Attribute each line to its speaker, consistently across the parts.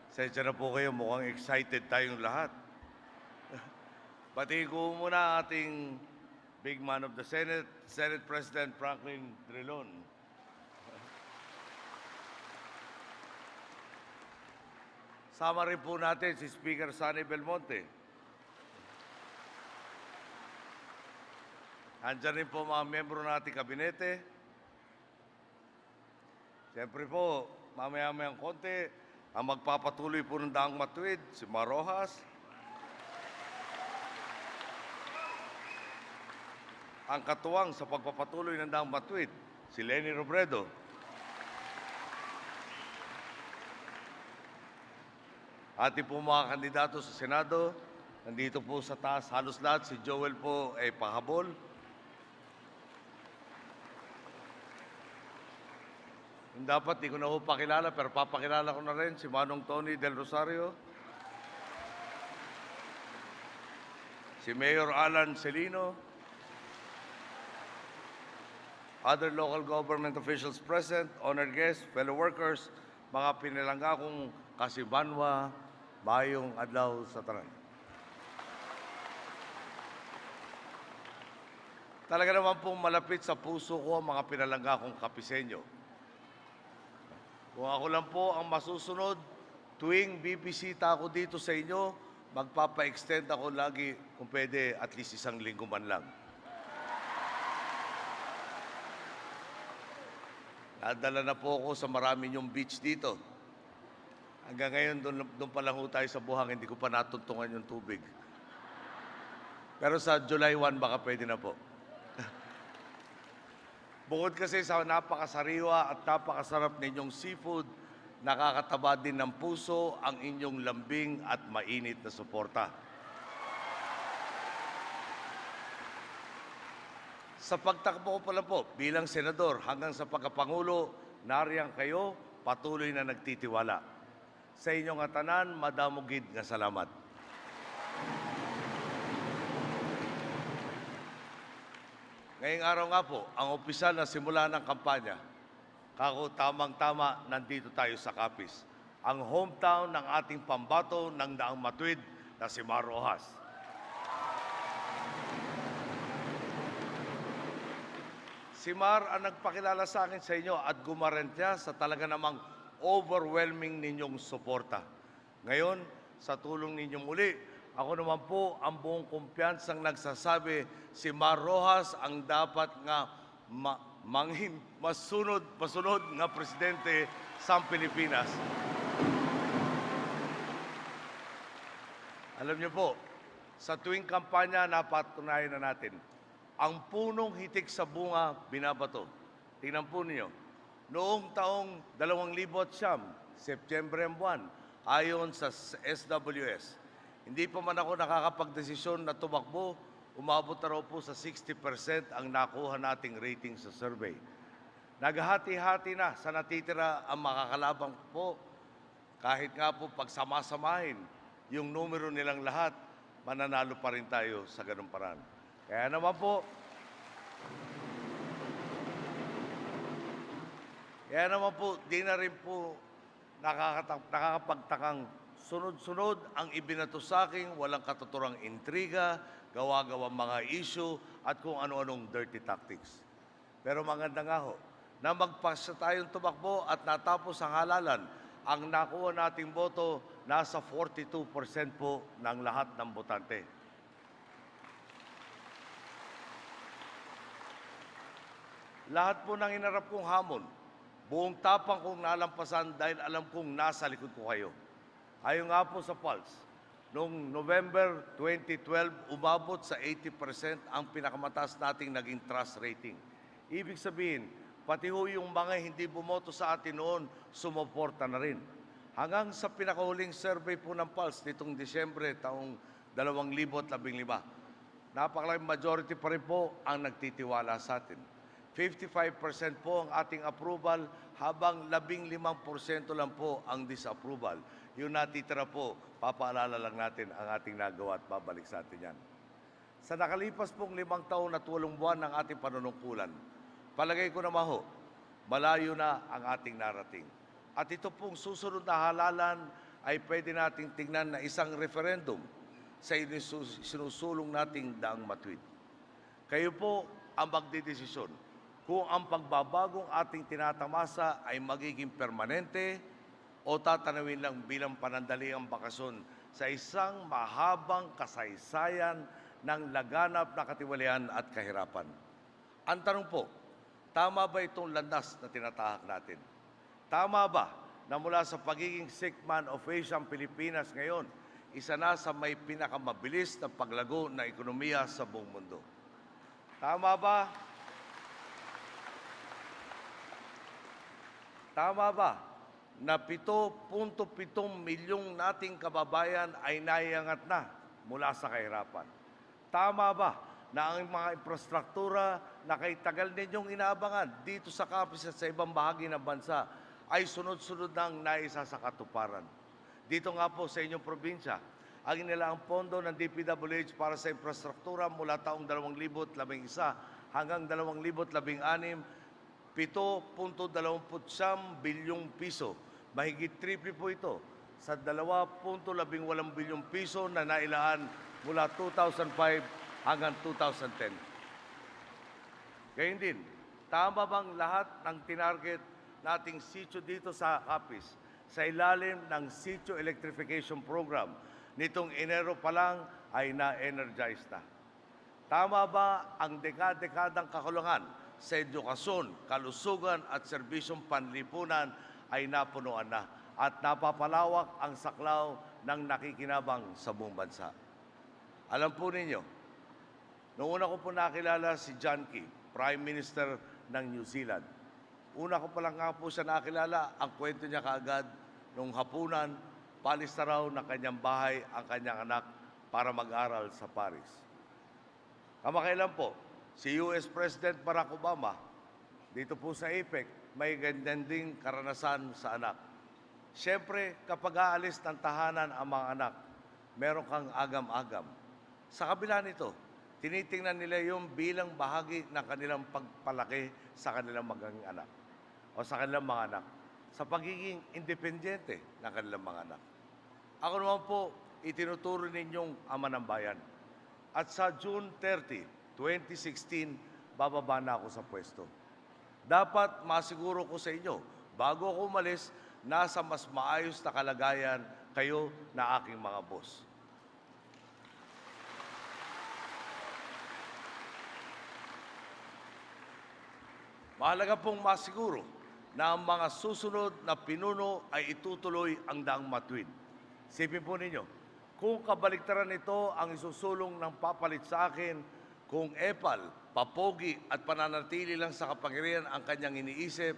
Speaker 1: Sensya na po kayo, mukhang excited tayong lahat. Batiin ko muna ating big man of the Senate, Senate President Franklin Drilon. Sama rin po natin si Speaker Sonny Belmonte. Andiyan rin po mga membro ng ating kabinete. Siyempre po, mamaya-mayang konti, ang magpapatuloy po ng Daang Matuwid, si Mar Rojas. Ang katuwang sa pagpapatuloy ng Daang Matuwid, si Leni Robredo. Ating po mga kandidato sa Senado, nandito po sa taas halos lahat, si Joel po ay pahabol. Dapat di ko na po pakilala, pero papakilala ko na rin si Manong Tony Del Rosario, si Mayor Alan Celino, other local government officials present, honored guests, fellow workers, mga pinalangga kong kasibanwa, mayong adlaw sa tanan. Talaga naman pong malapit sa puso ko ang mga pinalangga kong kapisenyo. Kung ako lang po ang masusunod, tuwing bibisita ako dito sa inyo, magpapa-extend ako lagi kung pwede at least 1 linggo man lang. Nadala na po ako sa marami yung beach dito. Hanggang ngayon, doon pa lang ho tayo sa buhang, hindi ko pa natuntungan yung tubig. Pero sa July 1, baka pwede na po. Bukod kasi sa napakasariwa at napakasarap ninyong seafood, nakakataba din ng puso ang inyong lambing at mainit na suporta. Sa pagtakbo ko pala po bilang senador hanggang sa pagkapangulo, nariyan kayo, patuloy na nagtitiwala. Sa inyong atanan, madamugid nga salamat. Ngayong araw nga po, ang opisyal na simula ng kampanya, kako tamang-tama nandito tayo sa Capiz, ang hometown ng ating pambato ng Daang Matuwid na si Mar Rojas. Si Mar ang nagpakilala sa akin sa inyo at gumarantya sa talaga namang overwhelming ninyong suporta. Ngayon, sa tulong ninyong muli, ako naman po ang buong kumpiyansang nagsasabi, si Mar Rojas ang dapat nga masunod nga presidente sa Pilipinas. Alam niyo po, sa tuwing kampanya, napatunayan na natin, ang punong hitik sa bunga, binabato. Tingnan po ninyo, noong taong 2009, Setyembre ang buwan, ayon sa SWS, hindi pa man ako nakakapagdesisyon na tumakbo, umabot na raw po sa 60% ang nakuha nating rating sa survey. Naghati-hati na sa natitira ang makakalabang po. Kahit nga po pagsamasamahin yung numero nilang lahat, mananalo pa rin tayo sa ganung paraan. Kaya naman po, di na rin po nakakapagtakang sunod-sunod ang ibinato sa akin, walang katuturang intriga, gawa-gawang mga issue, at kung ano-anong dirty tactics. Pero maganda nga ho, na magpasa tayong tumakbo at natapos ang halalan, ang nakuha nating boto, nasa 42% po ng lahat ng botante. Lahat po ng inarap kong hamon, buong tapang kong nalampasan dahil alam kong nasa likod ko kayo. Ayon nga po sa Pulse, noong November 2012, umabot sa 80% ang pinakamataas nating naging trust rating. Ibig sabihin, pati ho yung mga hindi bumoto sa atin noon, sumuporta na rin. Hanggang sa pinakahuling survey po ng Pulse nitong Disyembre taong 2015, napakalaking majority pa rin po ang nagtitiwala sa atin. 55% po ang ating approval, habang 15% lang po ang disapproval. Yung natitira po, papaalala lang natin ang ating nagawa at babalik sa atin yan. Sa nakalipas pong 5 taon at 8 buwan ng ating panunungkulan, palagay ko naman ho, malayo na ang ating narating. At ito pong susunod na halalan ay pwede nating tingnan na isang referendum sa sinusulong nating Daang Matuwid. Kayo po ang magdidesisyon kung ang pagbabagong ating tinatamasa ay magiging permanente o tatanawin lang bilang panandaliang bakasyon sa isang mahabang kasaysayan ng laganap na katiwalian at kahirapan. Ang tanong po, tama ba itong landas na tinatahak natin? Tama ba na mula sa pagiging sick man of Asia ang Pilipinas ngayon, isa na sa may pinakamabilis na paglago na ekonomiya sa buong mundo? Tama ba? Tama ba na 7.7 milyong nating kababayan ay naiangat na mula sa kahirapan? Tama ba na ang mga infrastruktura na kay tagal ninyong inaabangan dito sa Capiz at sa ibang bahagi ng bansa ay sunod-sunod nang naisa sa katuparan? Dito nga po sa inyong probinsya, ang inilaang pondo ng DPWH para sa infrastruktura mula taong 2011 hanggang 2016, 7.29 bilyong piso. Mahigit triple po ito sa 2.18 bilyong piso na nailaan mula 2005 hanggang 2010. Gayun din, tama bang lahat ng tinarget nating sitio dito sa Capiz sa ilalim ng Sitio Electrification Program nitong Enero pa lang ay na-energize na? Tama ba ang dekadang kakulangan sa edukasyon, kalusugan at serbisyong panlipunan ay napunuan na at napapalawak ang saklaw ng nakikinabang sa buong bansa? Alam po ninyo, noong una ko po nakilala si John Key, Prime Minister ng New Zealand. Una ko pa lang nga po siya nakilala, ang kwento niya kaagad, nung hapunan, palis na raw ng kanyang bahay ang kanyang anak para mag-aral sa Paris. Kamakailan po, si US President Barack Obama, dito po sa APEC, may ganyan ding karanasan sa anak. Siyempre, kapag aalis ng tahanan ang mga anak, meron kang agam-agam. Sa kabila nito, tinitingnan nila yung bilang bahagi ng kanilang pagpalaki sa kanilang magiging anak o sa kanilang mga anak, sa pagiging independyente ng kanilang mga anak. Ako naman po, itinuturo ninyong ama ng bayan. At sa June 30, 2016, bababa na ako sa pwesto. Dapat masiguro ko sa inyo, bago ako umalis, nasa mas maayos na kalagayan kayo na aking mga boss. Mahalaga pong masiguro na ang mga susunod na pinuno ay itutuloy ang Daang Matuwid. Sipin po ninyo, kung kabaliktaran nito ang isusulong ng papalit sa akin, kung epal, papogi at pananatili lang sa kapangyarihan ang kanyang iniisip,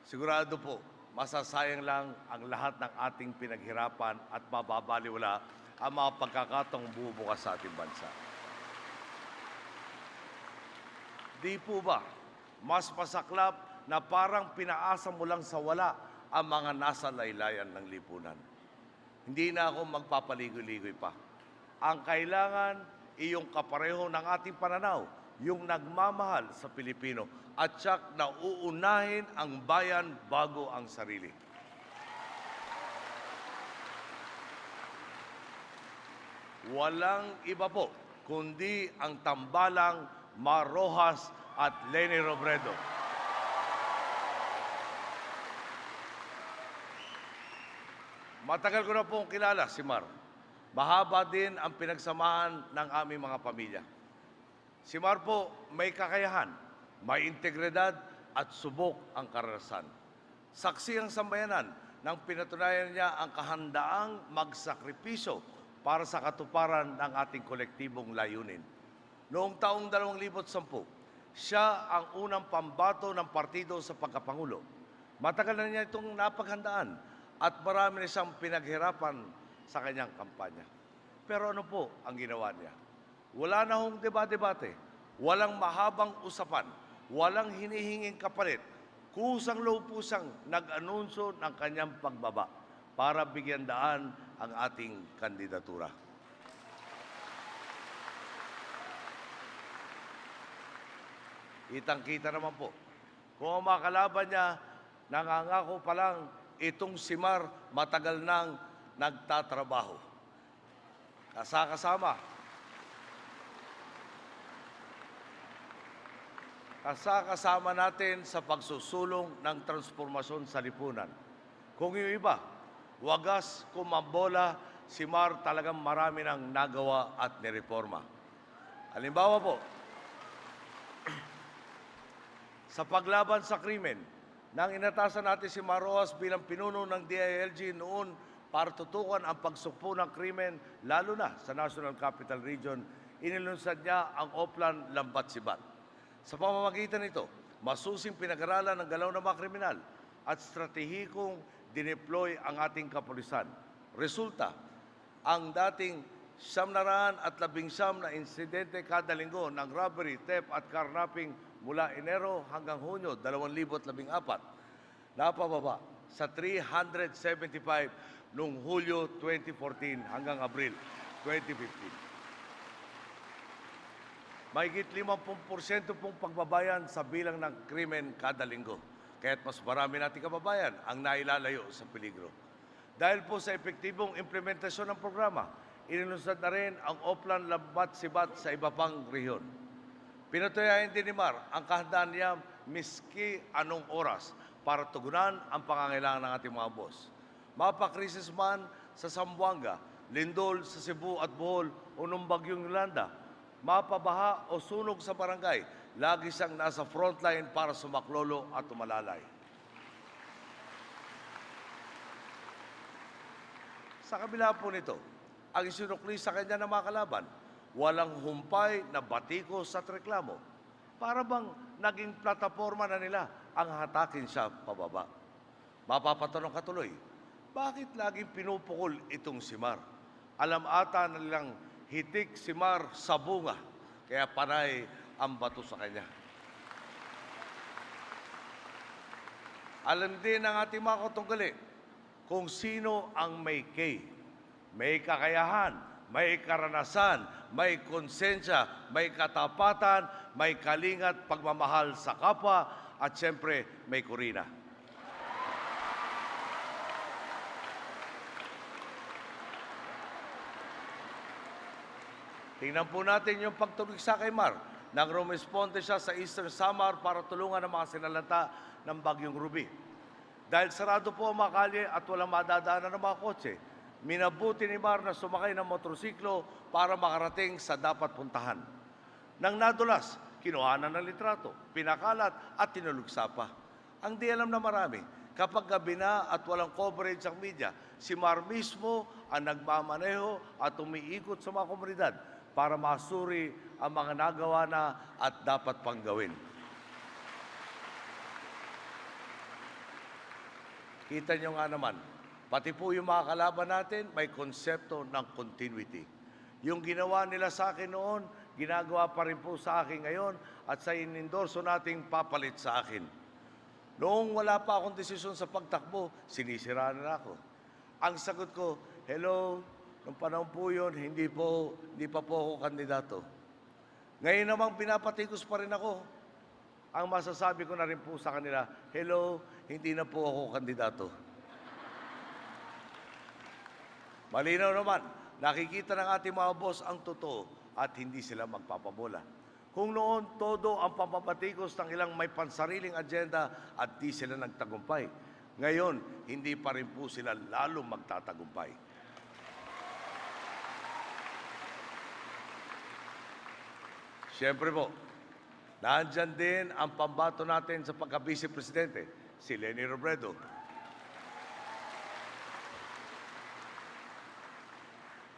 Speaker 1: sigurado po, masasayang lang ang lahat ng ating pinaghirapan at mababaliwala ang mga pagkakataong bubukas sa ating bansa. Di po ba mas masaklap na parang pinaasa mo lang sa wala ang mga nasa laylayan ng lipunan? Hindi na ako magpapaligoy-ligoy pa. Ang kailangan, iyong kapareho ng ating pananaw, yung nagmamahal sa Pilipino at tiyak na uunahin ang bayan bago ang sarili. Walang iba po kundi ang tambalang Mar Rojas at Leni Robredo. Matagal ko na pong kilala si Mar. Mahaba din ang pinagsamahan ng aming mga pamilya. Si Mar po may kakayahan, may integridad at subok ang karanasan. Saksi ang sambayanan nang pinatunayan niya ang kahandaang magsakripisyo para sa katuparan ng ating kolektibong layunin. Noong taong 2010, siya ang unang pambato ng partido sa pagkapangulo. Matagal na niya itong napaghandaan at marami na siyang pinaghirapan sa kanyang kampanya. Pero ano po ang ginawa niya? Wala na hong debate-debate, walang mahabang usapan, walang hinihinging kapalit. Kusang loob po siyang nag-anunsyo ng kanyang pagbaba para bigyan daan ang ating kandidatura. Kitang-kita naman po, kung ang mga kalaban niya nangangako pa lang itong si Mar matagal nang nagtatrabaho. Kasama natin sa pagsusulong ng transformasyon sa lipunan. Kung yung iba, wagas kumambola, si Mar talagang marami nang nagawa at nireforma. Halimbawa po, sa paglaban sa krimen, nang inatasan natin si Mar Rojas bilang pinuno ng DILG noon para tutukan ang pagsugpo ng krimen, lalo na sa National Capital Region, inilunsad niya ang Oplan Lambat Sibat. Sa pamamagitan nito, masusing pinag-aralan ng galaw ng mga kriminal at stratehikong dineploy ang ating kapulisan. Resulta, ang dating 919 na insidente kada linggo ng robbery, theft at carnapping mula Enero hanggang Hunyo 2014, napababa sa 375 noong Hulyo 2014 hanggang Abril 2015. Mahigit 50% pong pagbabayan sa bilang ng krimen kada linggo. Kaya't mas marami nating kababayan ang nailalayo sa peligro. Dahil po sa epektibong implementasyon ng programa, inilunsad na rin ang Oplan Lambat Sibat sa iba pang rehiyon. Pinatunayan din ni Mar ang kahandaan niya miski anong oras para tugunan ang pangangailangan ng ating mga boss. Mapakrisis man sa Zamboanga, lindol sa Cebu at Bohol o nung bagyong Yolanda, mapabaha o sunog sa barangay, lagi siyang nasa frontline para sumaklolo at tumalalay. Sa kabila po nito, ang isinukli sa kanya ng mga kalaban, walang humpay na batikos at reklamo. Para bang naging plataforma na nila ang hatakin siya pababa. Mapapatanong ka tuloy, bakit laging pinupukol itong si Mar? Alam ata na nilang hitik si Mar sa bunga, kaya panay ang bato sa kanya. Alam din ng ating mga katunggali kung sino ang may may kakayahan, may karanasan, may konsensya, may katapatan, may kalingat pagmamahal sa kapwa, at siyempre may kurina. Tingnan po natin yung pagtuligsa kay Mar nang rumisponde siya sa Eastern Samar para tulungan ang mga sinalanta ng Bagyong Ruby. Dahil sarado po ang mga kalye at walang madadaanan ng mga kotse, minabuti ni Mar na sumakay ng motorsiklo para makarating sa dapat puntahan. Nang nadulas, kinuhanan ng litrato, pinakalat at tinulugsa pa. Ang di alam na marami, kapag gabi na at walang coverage ang media, si Mar mismo ang nagmamaneho at umiikot sa mga komunidad para masuri ang mga nagawa na at dapat pang gawin. Kita nyo nga naman, pati po yung mga kalaban natin, may konsepto ng continuity. Yung ginawa nila sa akin noon, ginagawa pa rin po sa akin ngayon at sa inendorso nating papalit sa akin. Noong wala pa akong desisyon sa pagtakbo, sinisiraan na ako. Ang sagot ko, hello, nung panahon po yun, hindi pa po ako kandidato. Ngayon namang pinapatikos pa rin ako. Ang masasabi ko na rin po sa kanila, hello, hindi na po ako kandidato. Malinaw naman, nakikita ng ating mga boss ang totoo at hindi sila magpapabola. Kung noon, todo ang pampapatikos ng ilang may pansariling agenda at di sila nagtagumpay. Ngayon, hindi pa rin po sila lalo magtatagumpay. Siyempre po, nandyan din ang pambato natin sa pagka-vice presidente, si Leni Robredo.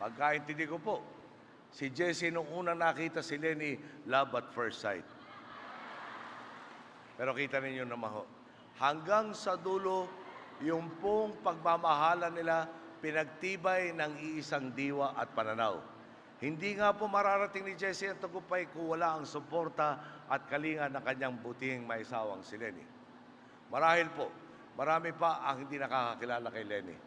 Speaker 1: Pagkaintindi ko po, si Jessie nung unang nakita si Leni, love at first sight. Pero kita ninyo naman ho, hanggang sa dulo, yung pong pagmamahalan nila, pinagtibay ng iisang diwa at pananaw. Hindi nga po mararating ni Jessie ang tagumpay kung wala ang suporta at kalinga ng kanyang butihing maisawang si Leni. Marahil po, marami pa ang hindi nakakakilala kay Leni.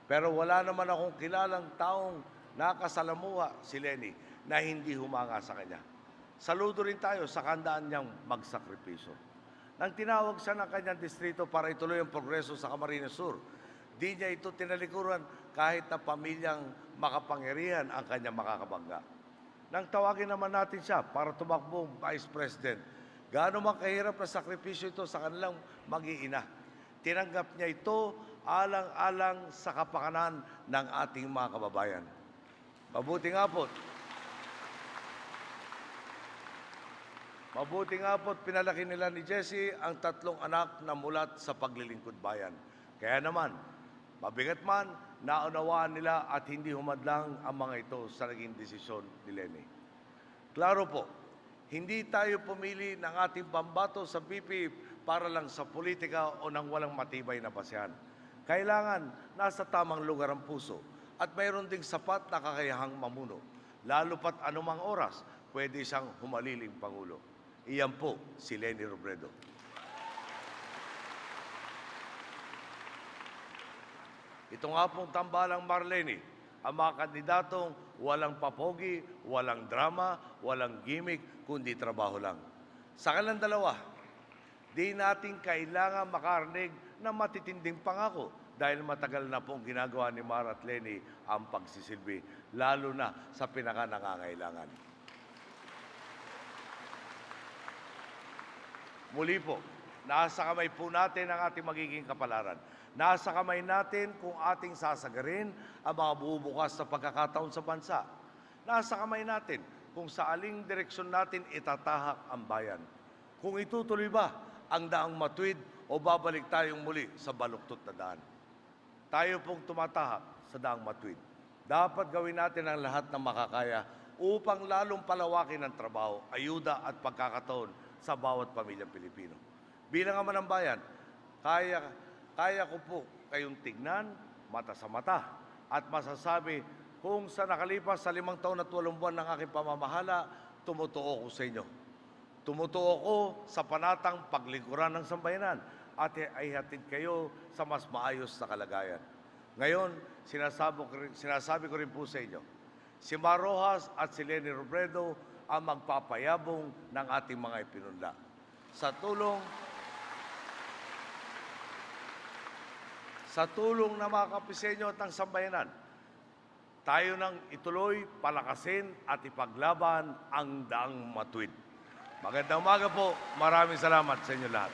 Speaker 1: Pero wala naman akong kilalang taong nakasalamuha si Leni na hindi humanga sa kanya. Saludo rin tayo sa kandaan niyang magsakripisyo. nang tinawag siya ng kanyang distrito para ituloy ang progreso sa Camarines Sur. Di niya ito tinalikuran kahit na pamilyang makapangyarihan ang kanyang makakabangga. Nang tawagin naman natin siya para tumakbong Vice President, gaano man kahirap na sakripisyo ito sa kanilang mag-iina. Tinanggap niya ito alang-alang sa kapakanan ng ating mga kababayan. Mabuti nga po't pinalaki nila ni Jessie ang 3 anak na mulat sa paglilingkod bayan. Kaya naman, mabigat man, naunawaan nila at hindi humadlang ang mga ito sa naging desisyon ni Leni. Klaro po, hindi tayo pumili ng ating pambato sa BP para lang sa politika o nang walang matibay na basehan. Kailangan nasa tamang lugar ang puso at mayroon ding sapat na kakayahang mamuno. Lalo pat anumang oras, pwede siyang humaliling Pangulo. Iyan po si Leni Robredo. Ito nga pong tambalang Marlene, ang mga kandidatong walang papogi, walang drama, walang gimmick, kundi trabaho lang. Sa kanilang dalawa, di natin kailangan makarinig ng matitinding pangako dahil matagal na pong ginagawa ni Mar at Leni ang pagsisilbi, lalo na sa pinakanangangailangan. Muli po, nasa kamay po natin ang ating magiging kapalaran. Nasa kamay natin kung ating sasagarin ang mga bubukas na pagkakataon sa bansa. Nasa kamay natin kung sa aling direksyon natin itatahak ang bayan. Kung itutuloy ba ang daang matuwid o babalik tayong muli sa baluktot na daan. Tayo pong tumatahak sa daang matuwid. Dapat gawin natin ang lahat ng makakaya upang lalong palawakin ang trabaho, ayuda at pagkakataon sa bawat pamilyang Pilipino. Bilang ama ng bayan, kaya ko po kayong tignan mata sa mata at masasabi kung sa nakalipas sa 5 taon at 8 buwan ng aking pamamahala, tumutuo ko sa inyo. Tumutuo ko sa panatang paglingkuran ng sambayanan at ay hatid kayo sa mas maayos na kalagayan. Ngayon, sinasabi ko rin po sa inyo, si Mar Roxas at si Leni Robredo ang magpapayabong ng ating mga ipinunla. Sa tulong ng mga kapisenyo at ng sambayanan, tayo nang ituloy, palakasin at ipaglaban ang daang matuwid. Magandang umaga po. Maraming salamat sa inyo lahat.